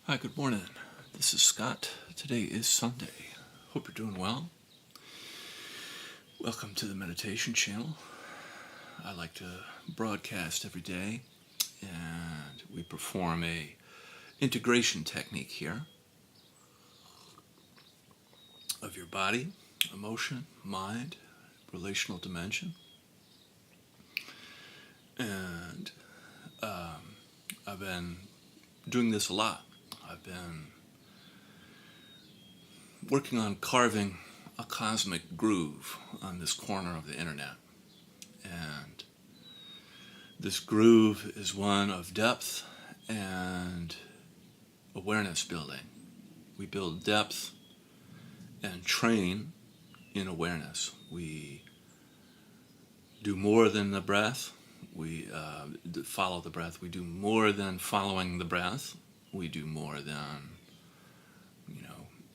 Hi, good morning. This is Scott. Today is Sunday. Hope you're doing well. Welcome to the meditation channel. I like to broadcast every day, and we perform a integration technique here of your body, emotion, mind, relational dimension. And I've been doing this a lot. I've been working on carving a cosmic groove on this corner of the internet. And this groove is one of depth and awareness building. We build depth and train in awareness. We do more than the breath. We follow the breath. We do more than following the breath. We do more than,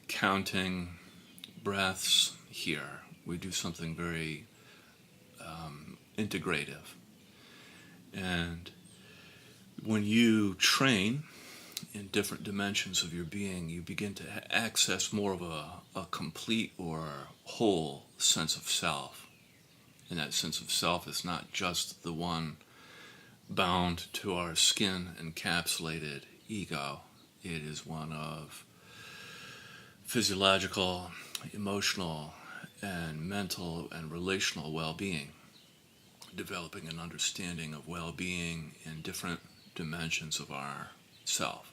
counting breaths here. We do something very integrative. And when you train in different dimensions of your being, you begin to access more of a complete or whole sense of self. And that sense of self is not just the one bound to our skin encapsulated ego. It is one of physiological, emotional, and mental and relational well-being, developing an understanding of well-being in different dimensions of our self.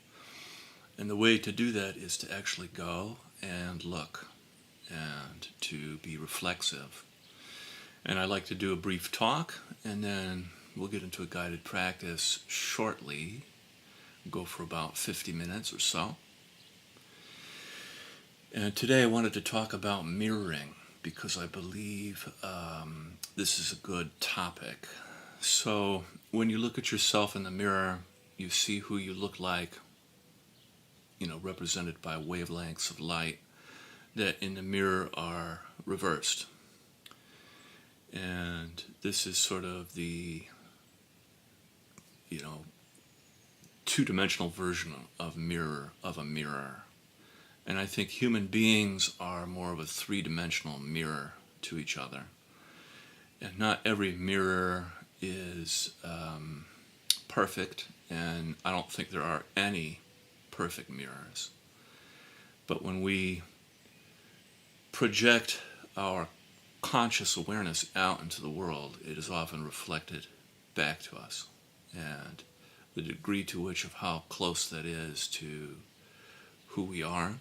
And the way to do that is to actually go and look and to be reflexive. And I like to do a brief talk, and then we'll get into a guided practice shortly. Go for about 50 minutes or so. And today I wanted to talk about mirroring because I believe this is a good topic. So when you look at yourself in the mirror, you see who you look like, represented by wavelengths of light that in the mirror are reversed. And this is sort of the, two-dimensional version of a mirror. And I think human beings are more of a three-dimensional mirror to each other. And not every mirror is perfect, and I don't think there are any perfect mirrors. But when we project our conscious awareness out into the world, it is often reflected back to us. And the degree to which of how close that is to who we are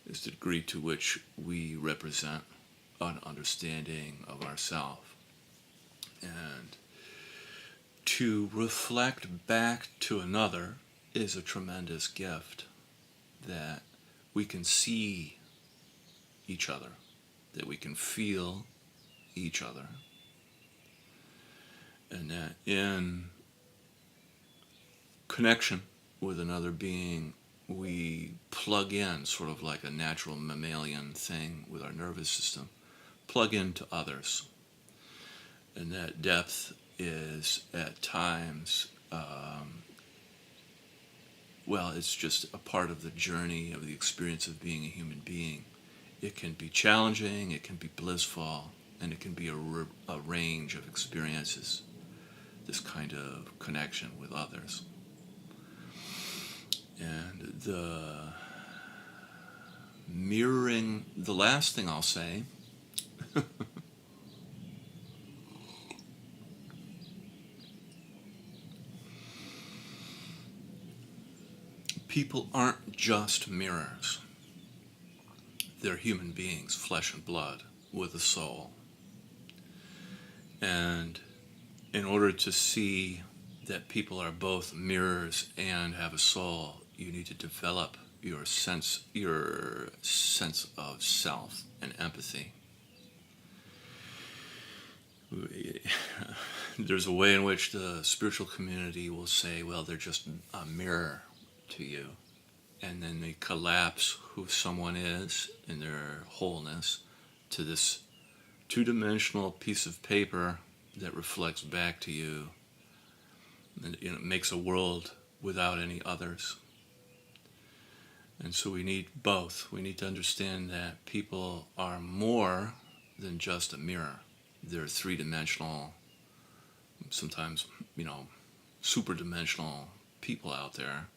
is the degree to which we represent an understanding of ourselves. And to reflect back to another is a tremendous gift, that we can see each other, that we can feel each other, and that in connection with another being, we plug in, sort of like a natural mammalian thing with our nervous system, plug into others. And that depth is at times, it's just a part of the journey of the experience of being a human being. It can be challenging, it can be blissful, and it can be a range of experiences, this kind of connection with others. And the mirroring, the last thing I'll say, people aren't just mirrors. They're human beings, flesh and blood, with a soul. And in order to see that people are both mirrors and have a soul, you need to develop your sense of self and empathy. There's a way in which the spiritual community will say, well, they're just a mirror to you. And then they collapse who someone is in their wholeness to this two-dimensional piece of paper that reflects back to you. And it makes a world without any others. And so we need both. We need to understand that people are more than just a mirror. They're three-dimensional, sometimes, super-dimensional people out there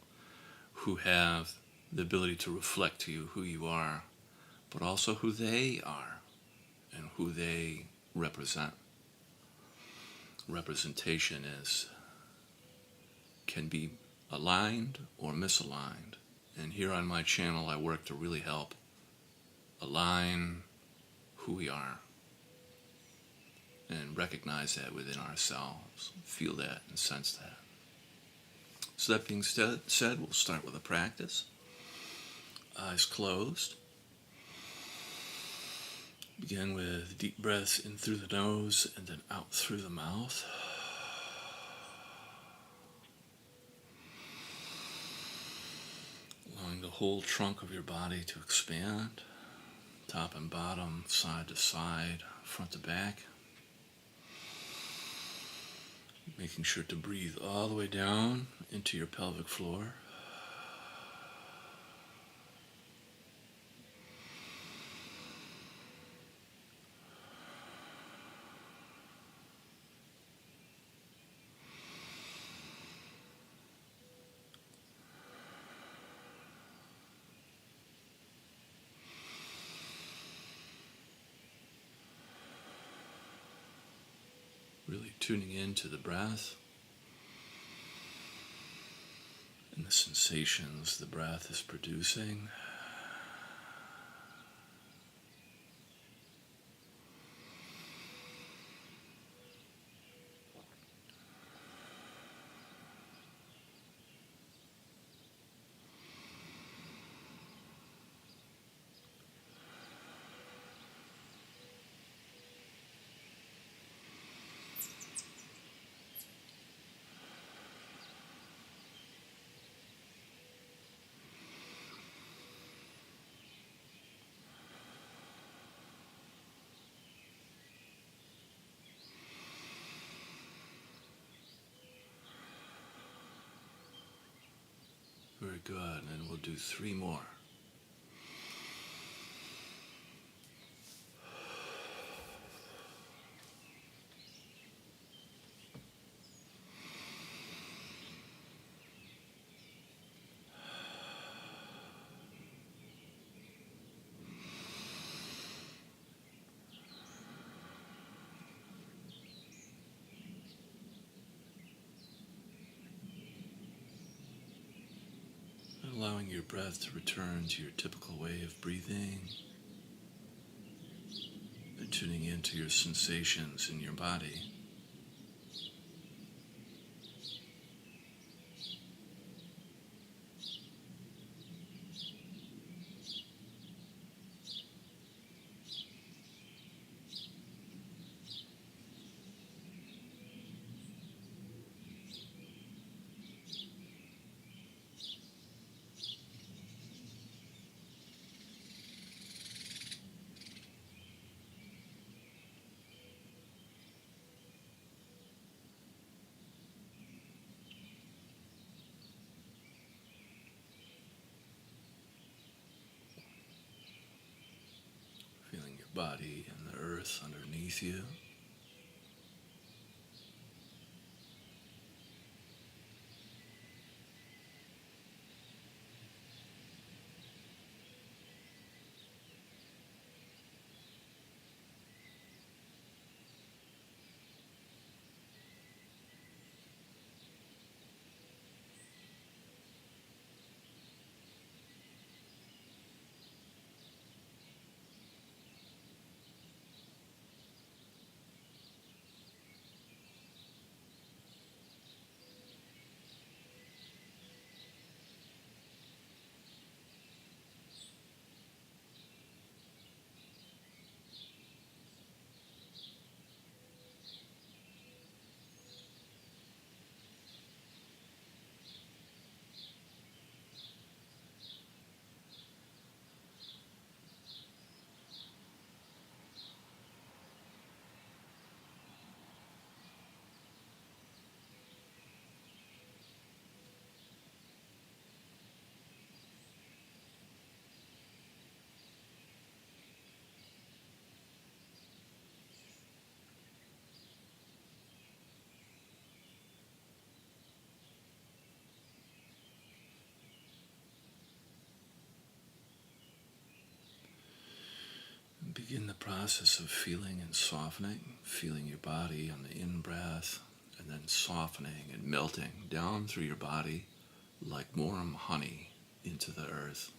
who have the ability to reflect to you who you are, but also who they are and who they represent. Representation can be aligned or misaligned. And here on my channel, I work to really help align who we are and recognize that within ourselves, feel that and sense that. So that being said, we'll start with a practice. Eyes closed. Begin with deep breaths in through the nose and then out through the mouth. Allowing the whole trunk of your body to expand, top and bottom, side to side, front to back. Making sure to breathe all the way down into your pelvic floor. Really tuning into the breath and the sensations the breath is producing. Very good, and we'll do 3 more. Allowing your breath to return to your typical way of breathing, and tuning into your sensations in your body. Feeling your body and the earth underneath you. process of feeling and softening, feeling your body on the in-breath, and then softening and melting down through your body like warm honey into the earth.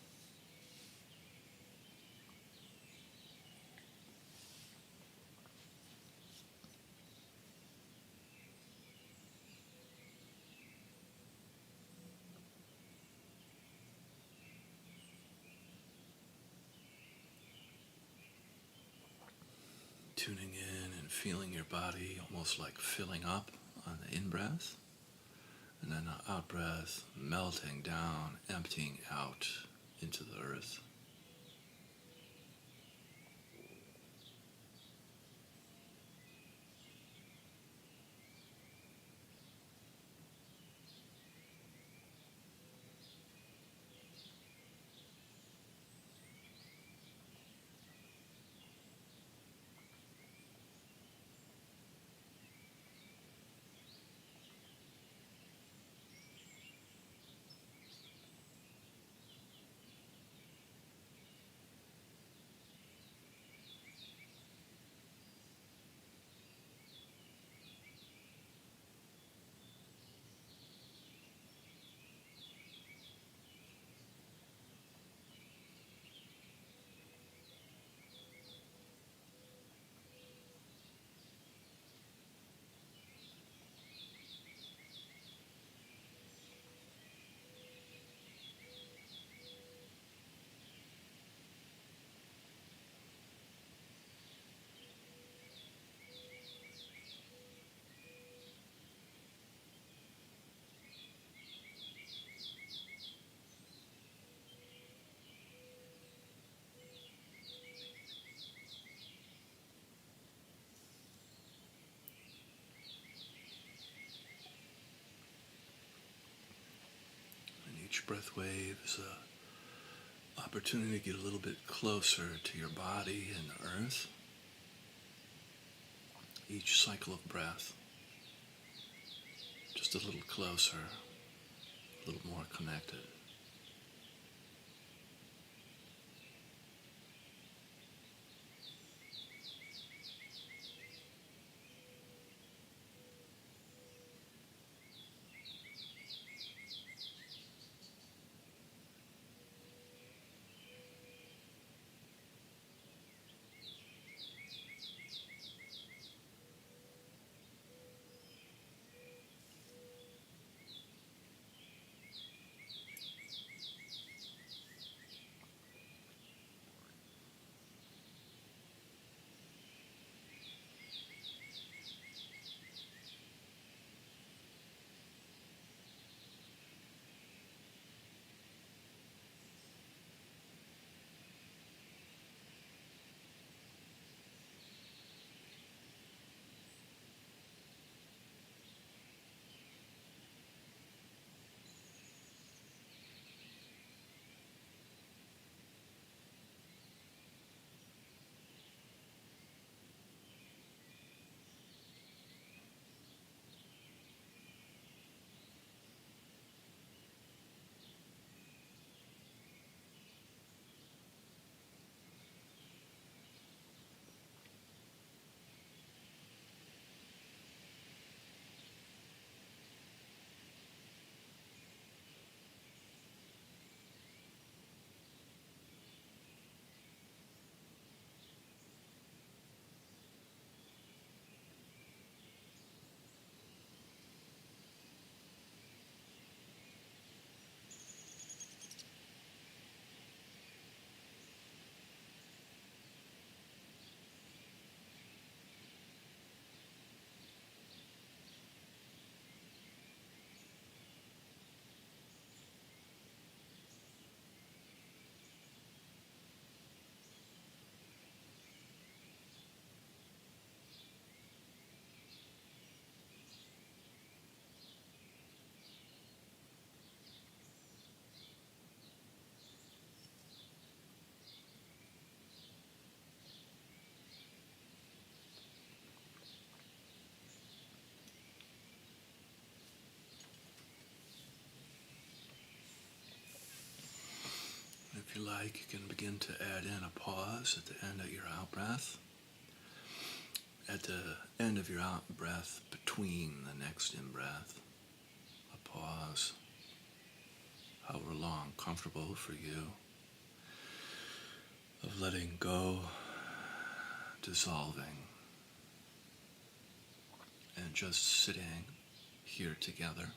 Tuning in and feeling your body almost like filling up on the in-breath, and then the out-breath melting down, emptying out into the earth. And each breath wave is an opportunity to get a little bit closer to your body and the earth. Each cycle of breath, just a little closer, a little more connected. like, you can begin to add in a pause at the end of your out breath. At the end of your out breath, between the next in breath, a pause, however long, comfortable for you, of letting go, dissolving, and just sitting here together.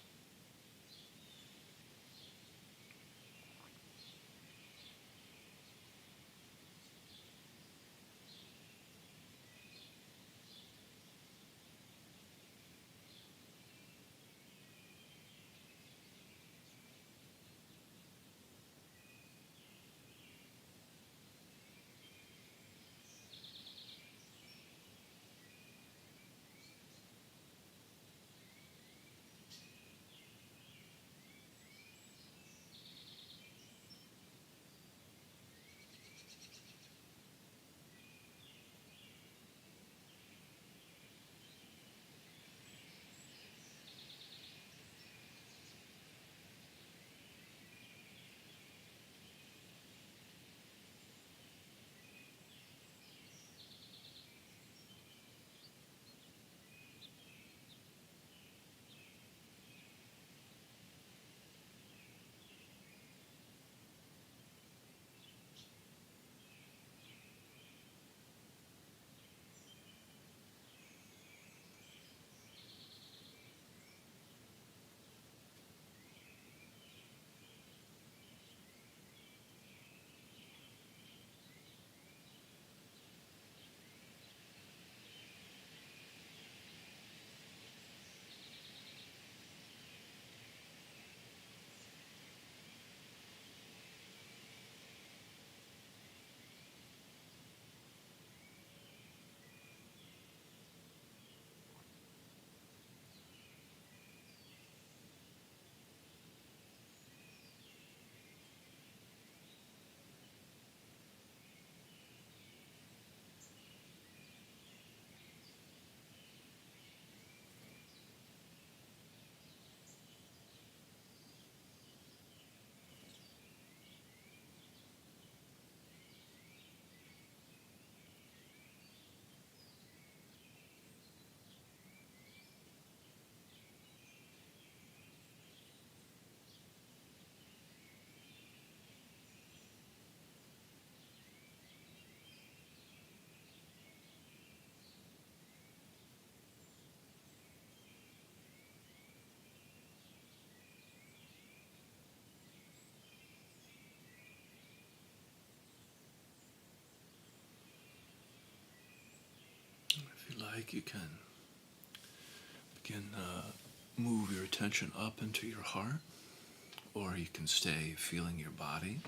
If you like, you can begin move your attention up into your heart, or you can stay feeling your body.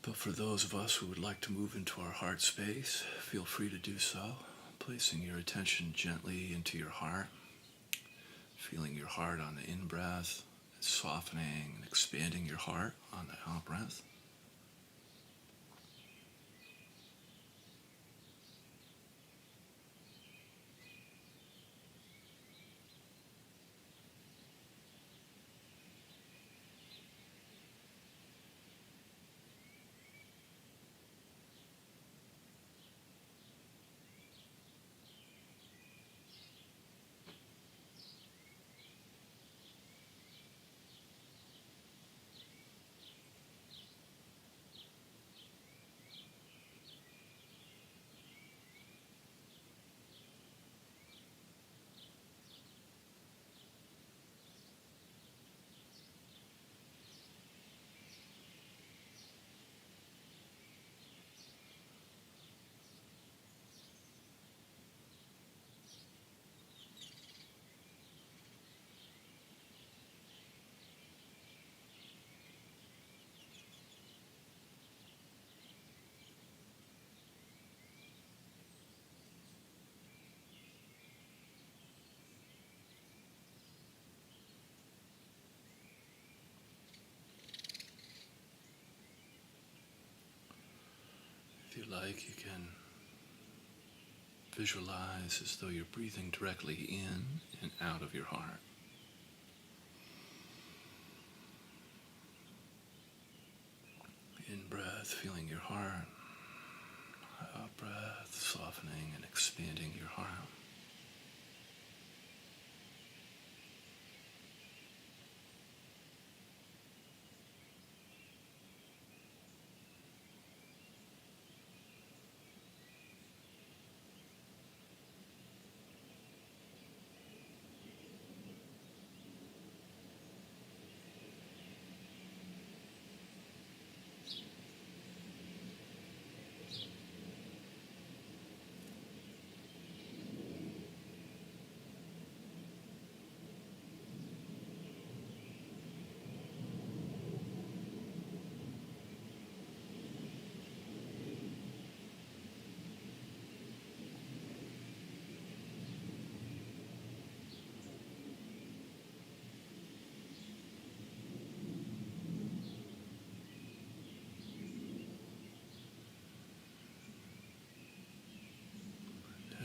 But for those of us who would like to move into our heart space, feel free to do so, placing your attention gently into your heart, feeling your heart on the in-breath, softening and expanding your heart on the out-breath. If you like, you can visualize as though you're breathing directly in and out of your heart. breath, feeling your heart. Out breath, softening and expanding your heart.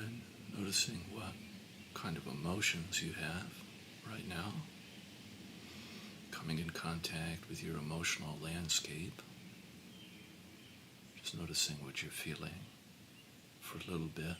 And noticing what kind of emotions you have right now, coming in contact with your emotional landscape. Just noticing what you're feeling for a little bit.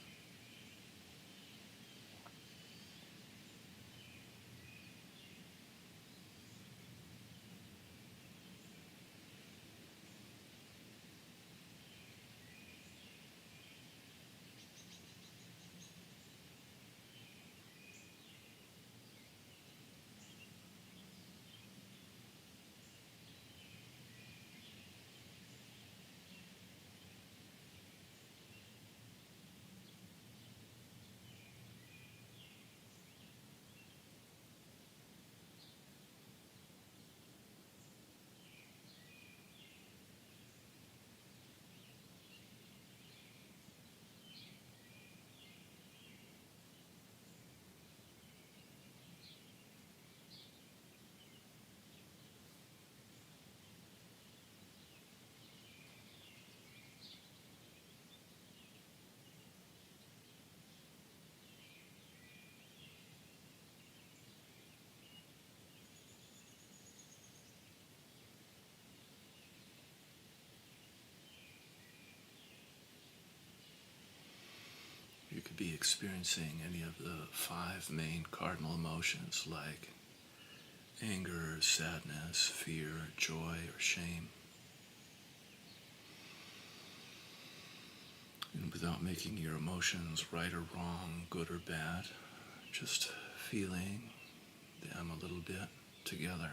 You could be experiencing any of the 5 main cardinal emotions like anger, sadness, fear, joy, or shame. And without making your emotions right or wrong, good or bad, just feeling them a little bit together.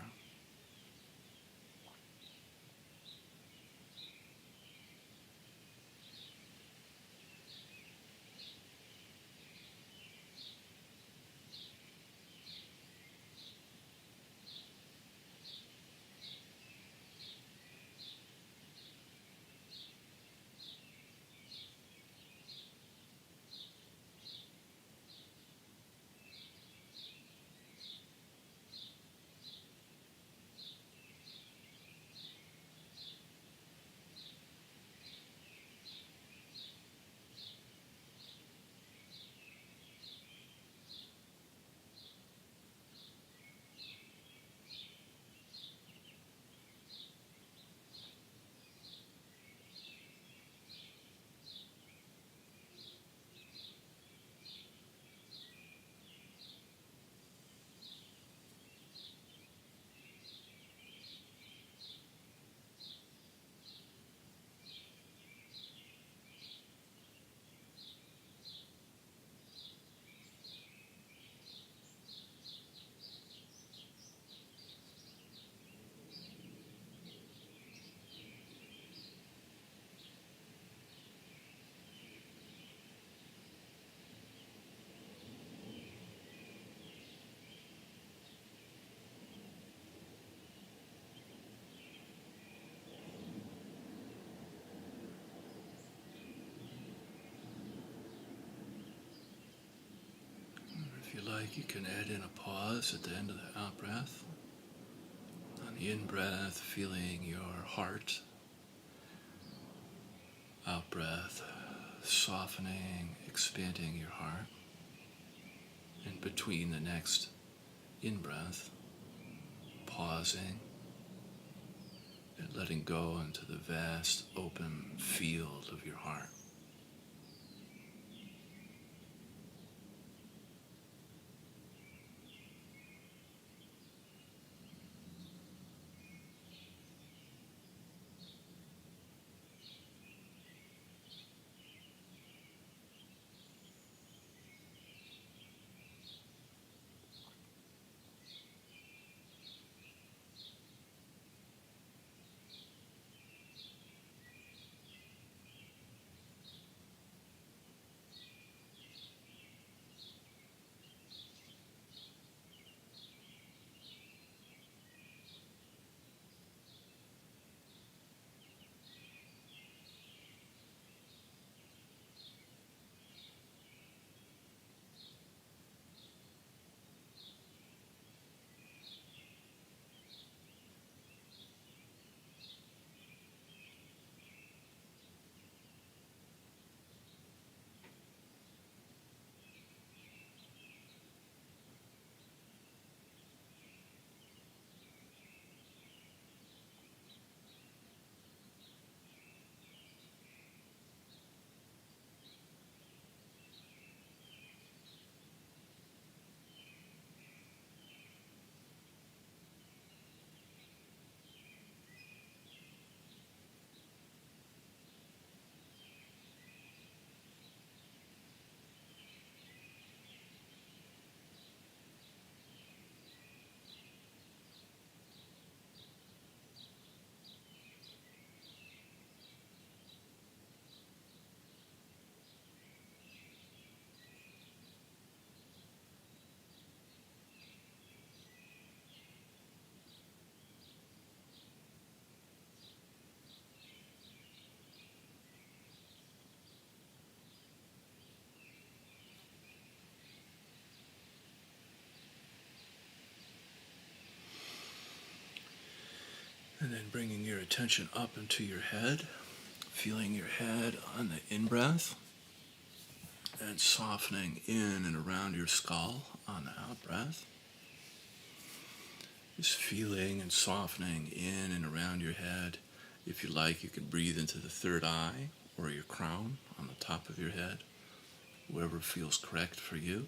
If you like, you can add in a pause at the end of the out breath. On the in breath, feeling your heart. Out breath, softening, expanding your heart. And between the next in breath, pausing and letting go into the vast open field of your heart. And then bringing your attention up into your head, feeling your head on the in-breath, and softening in and around your skull on the out-breath. Just feeling and softening in and around your head. If you like, you can breathe into the third eye or your crown on the top of your head, wherever feels correct for you.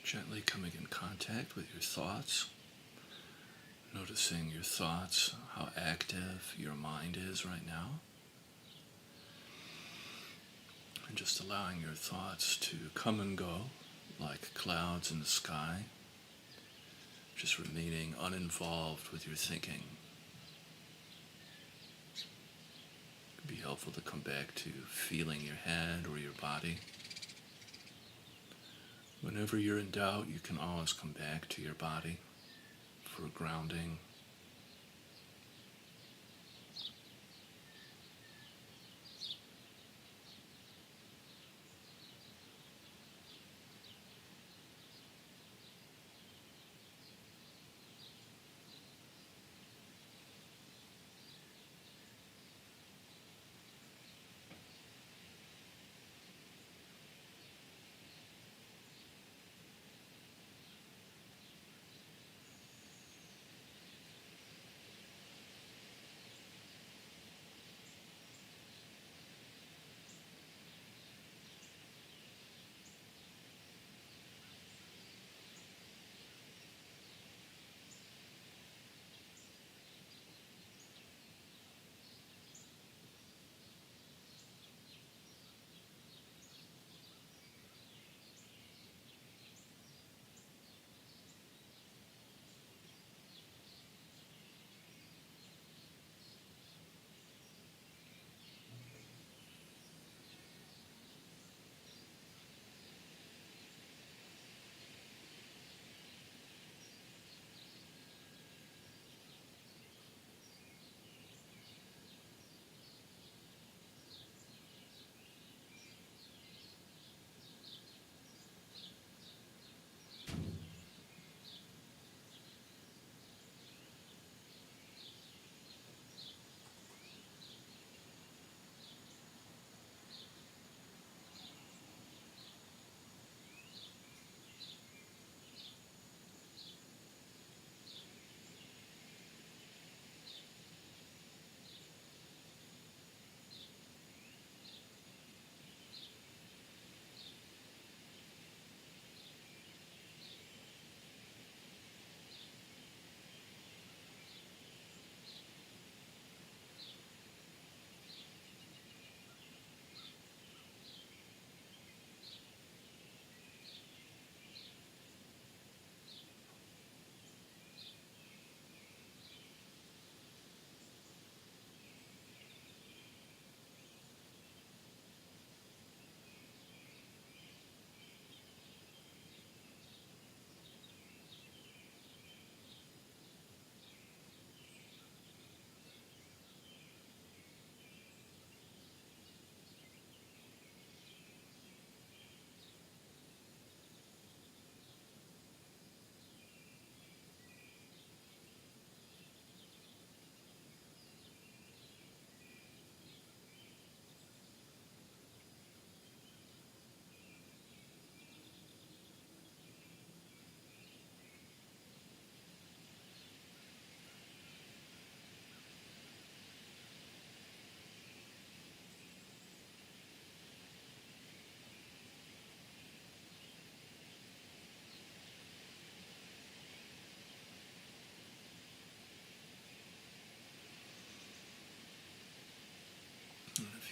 Gently coming in contact with your thoughts, noticing your thoughts, how active your mind is right now, and just allowing your thoughts to come and go like clouds in the sky, just remaining uninvolved with your thinking. It can be helpful to come back to feeling your head or your body. Whenever you're in doubt, you can always come back to your body for grounding.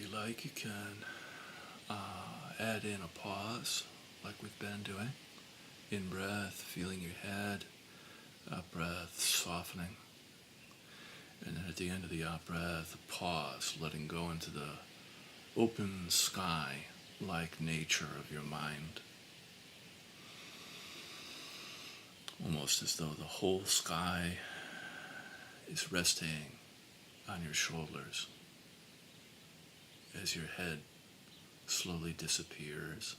you like, you can add in a pause, like we've been doing. In breath, feeling your head, out breath, softening. And then at the end of the out breath, a pause, letting go into the open sky like nature of your mind. Almost as though the whole sky is resting on your shoulders as your head slowly disappears.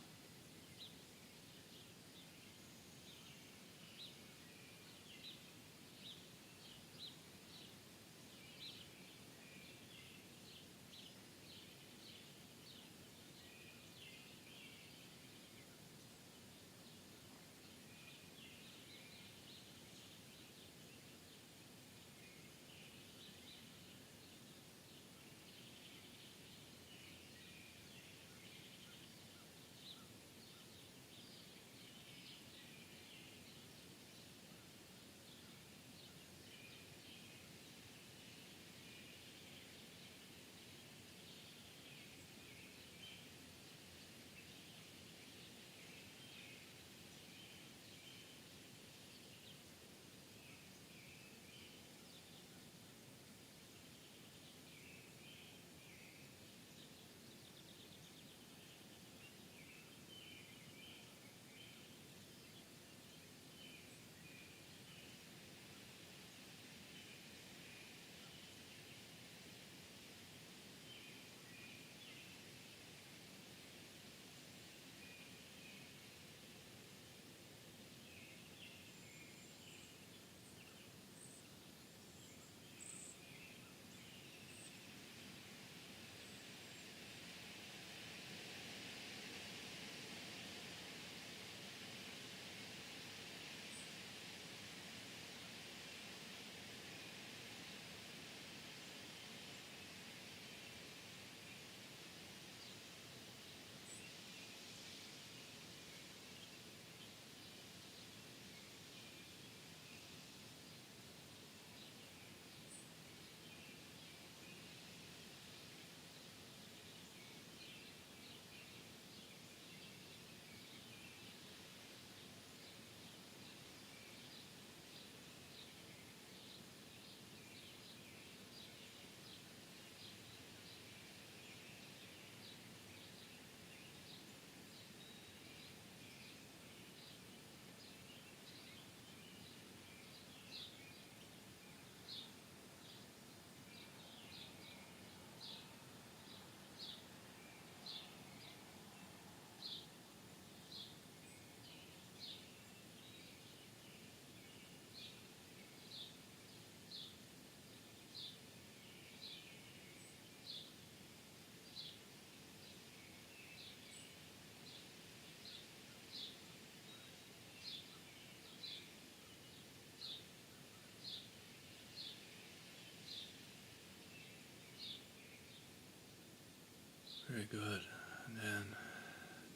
Very good. And then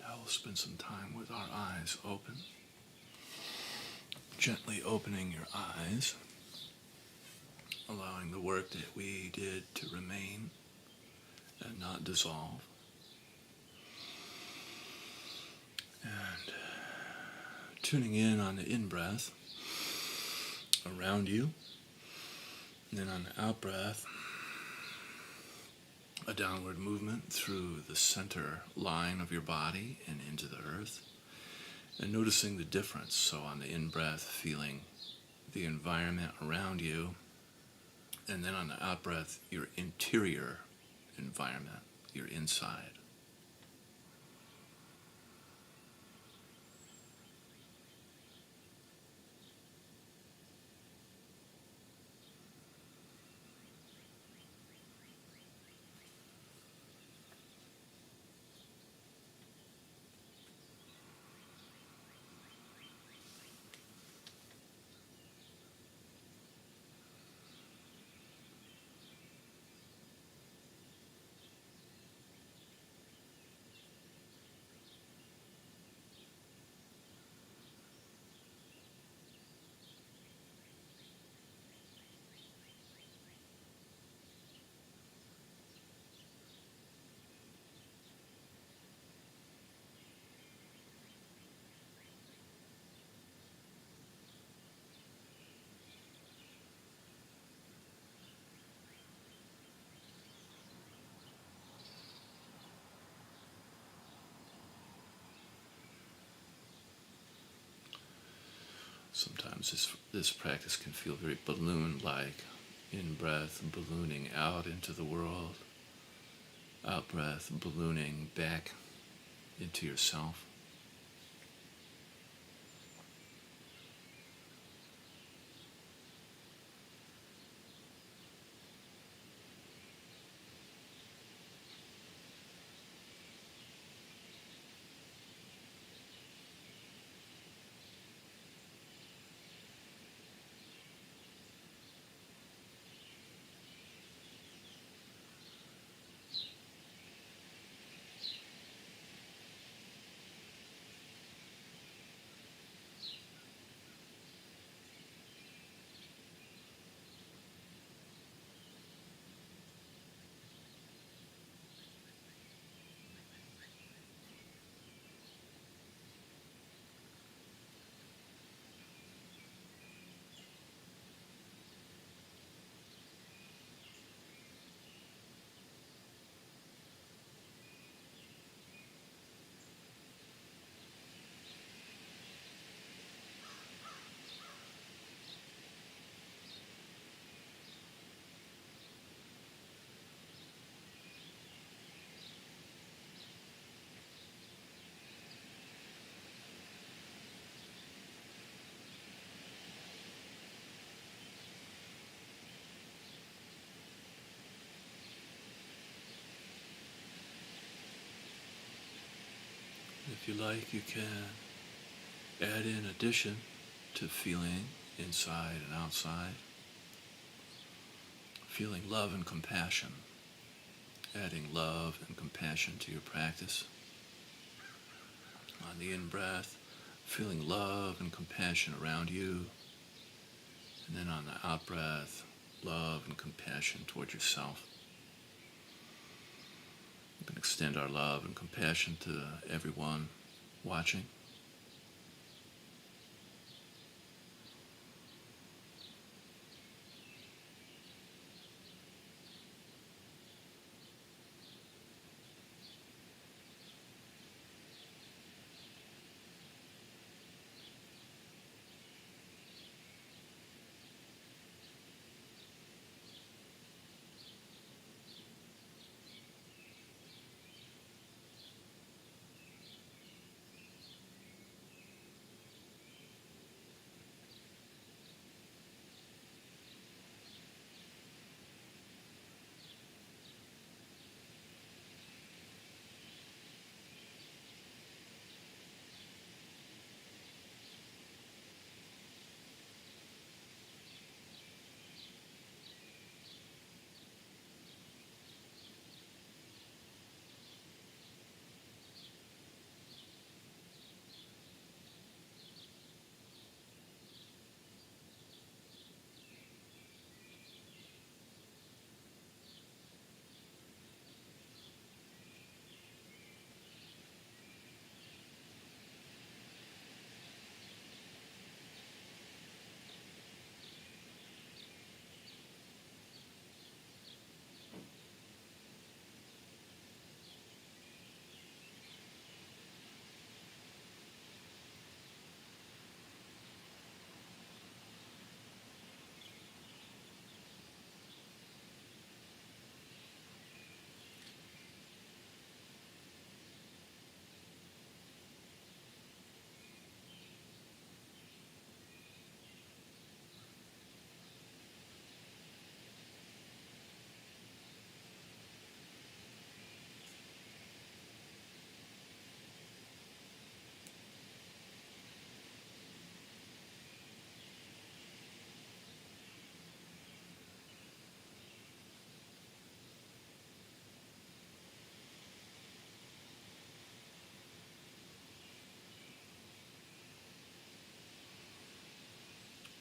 now we'll spend some time with our eyes open. Gently opening your eyes, allowing the work that we did to remain and not dissolve. And tuning in on the in-breath around you, and then on the out-breath, a downward movement through the center line of your body and into the earth, and noticing the difference. So on the in-breath, feeling the environment around you, and then on the out-breath, your interior environment, your inside. Sometimes this practice can feel very balloon-like. In-breath, ballooning out into the world. Out-breath, ballooning back into yourself. If you like, you can add in addition to feeling inside and outside, feeling love and compassion, adding love and compassion to your practice. On the in-breath, feeling love and compassion around you, and then on the out-breath, love and compassion toward yourself. We can extend our love and compassion to everyone watching.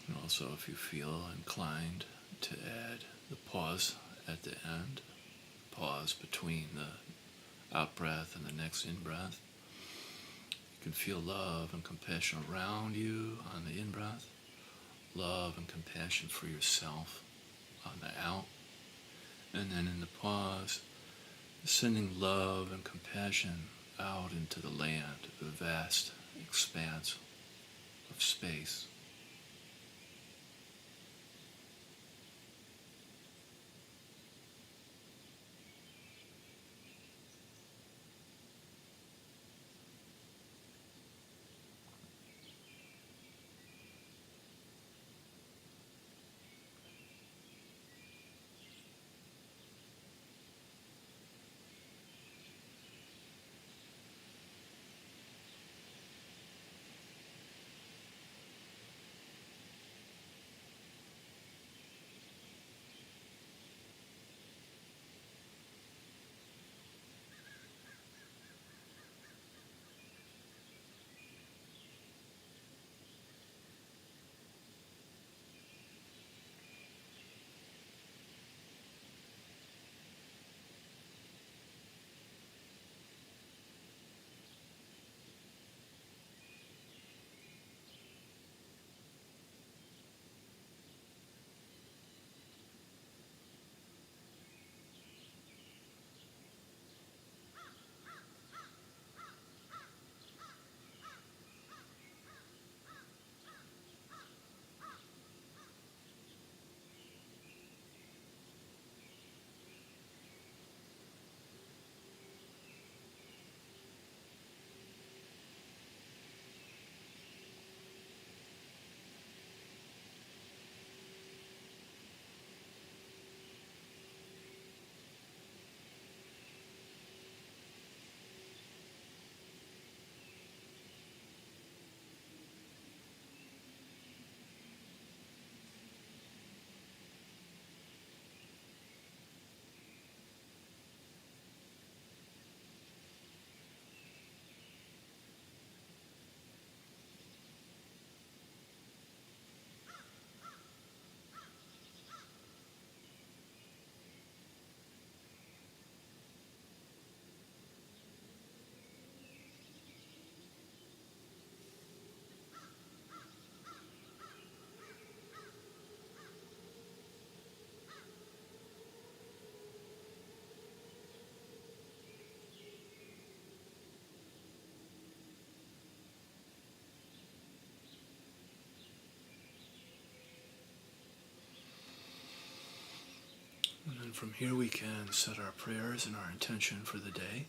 And also, if you feel inclined to add the pause at the end, pause between the out breath and the next in breath, you can feel love and compassion around you on the in breath, love and compassion for yourself on the out, and then in the pause, sending love and compassion out into the land, the vast expanse of space. from here we can set our prayers and our intention for the day.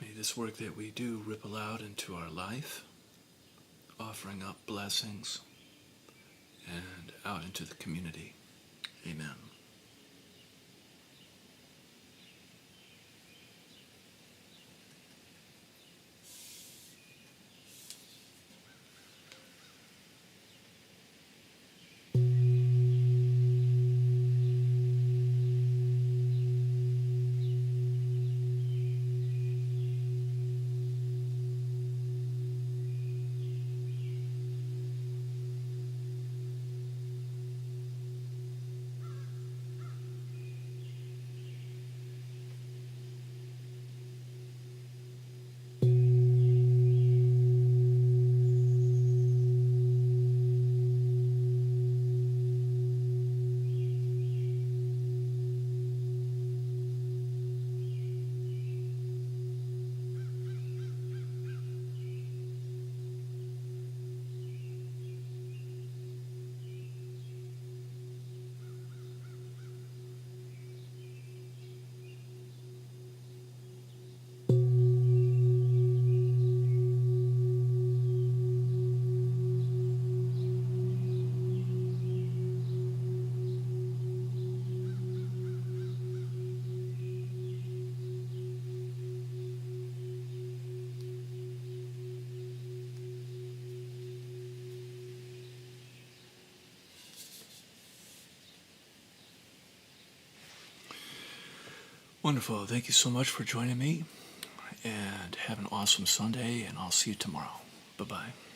May this work that we do ripple out into our life, offering up blessings and out into the community. Amen. Wonderful. Thank you so much for joining me, and have an awesome Sunday, and I'll see you tomorrow. Bye-bye.